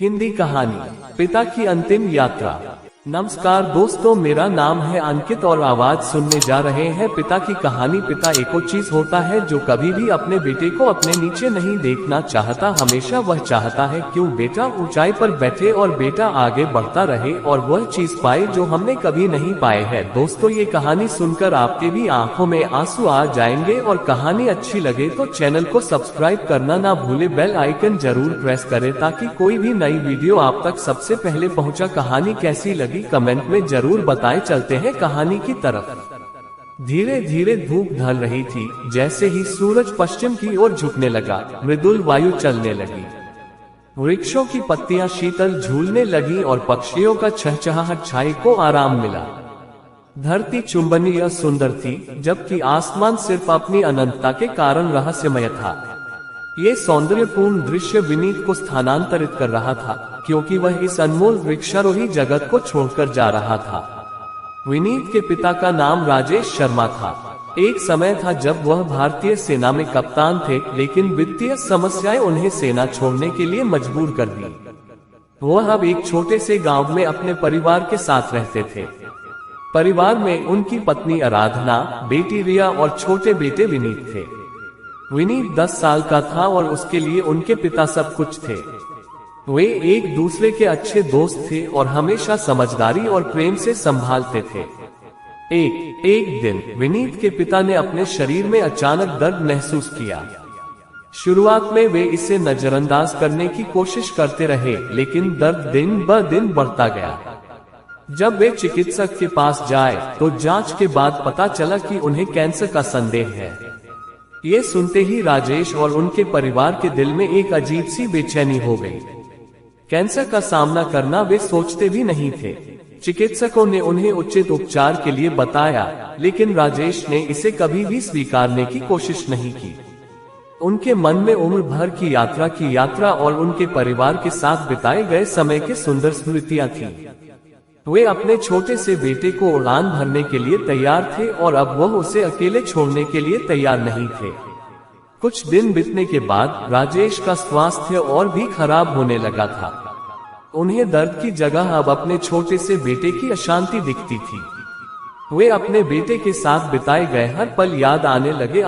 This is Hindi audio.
हिंदी कहानी पिता की अंतिम यात्रा। नमस्कार दोस्तों, मेरा नाम है अंकित और आवाज सुनने जा रहे हैं पिता की कहानी। पिता एको चीज होता है जो कभी भी अपने बेटे को अपने नीचे नहीं देखना चाहता। हमेशा वह चाहता है क्यों बेटा ऊंचाई पर बैठे और बेटा आगे बढ़ता रहे और वह चीज पाए जो हमने कभी नहीं पाए हैं। दोस्तों, ये कहानी सुनकर आपके भी आंखों में आंसू आ जाएंगे और कहानी अच्छी लगे तो चैनल को सब्सक्राइब करना ना भूले, बेल आइकन जरूर प्रेस करें ताकि कोई भी नई वीडियो आप तक सबसे पहले पहुंचा। कहानी कैसी लगी कमेंट में जरूर बताएं। चलते हैं कहानी की तरफ। धीरे धीरे धूप ढल रही थी। जैसे ही सूरज पश्चिम की ओर झुकने लगा, मृदुल वायु चलने लगी। वृक्षों की पत्तियां शीतल झूलने लगी और पक्षियों का चहचहाहट छाई को आराम मिला। धरती चुंबनीय सुंदर थी, जबकि आसमान सिर्फ अपनी अनंतता के कारण रहस्यमय था। ये सौंदर्यपूर्ण दृश्य विनीत को स्थानांतरित कर रहा था, क्योंकि वह इस अनमोल वृक्षारोही जगत को छोड़कर जा रहा था। विनीत के पिता का नाम राजेश शर्मा था। एक समय था जब वह भारतीय सेना में कप्तान थे, लेकिन वित्तीय समस्याएं उन्हें सेना छोड़ने के लिए मजबूर कर दी। वह अब एक छोटे से गांव में अपने परिवार के साथ रहते थे। परिवार में उनकी पत्नी आराधना, बेटी रिया और छोटे बेटे विनीत थे। विनीत 10 साल का था और उसके लिए उनके पिता सब कुछ थे। वे एक दूसरे के अच्छे दोस्त थे और हमेशा समझदारी और प्रेम से संभालते थे। एक दिन विनीत के पिता ने अपने शरीर में अचानक दर्द महसूस किया। शुरुआत में वे इसे नजरअंदाज करने की कोशिश करते रहे, लेकिन दर्द दिन ब दिन बढ़ता गया। जब वे चिकित्सक के पास जाए तो जांच के बाद पता चला कि उन्हें कैंसर का संदेह है। ये सुनते ही राजेश और उनके परिवार के दिल में एक अजीब सी बेचैनी हो गई। कैंसर का सामना करना वे सोचते भी नहीं थे। चिकित्सकों ने उन्हें उचित उपचार के लिए बताया, लेकिन राजेश ने इसे कभी भी स्वीकारने की कोशिश नहीं की। उनके मन में उम्र भर की यात्रा और उनके परिवार के साथ बिताए गए समय के सुंदर स्मृतियां थीं। वे अपने छोटे से बेटे को उड़ान भरने के लिए तैयार थे और अब वह उसे अकेले छोड़ने के लिए तैयार नहीं थे। कुछ दिन बीतने के बाद राजेश का स्वास्थ्य और भी खराब होने लगा था। उन्हें दर्द की जगह अब अपने छोटे से बेटे की अशांति दिखती थी। वे अपने बेटे के साथ बिताए गए हर पल याद आने लगे।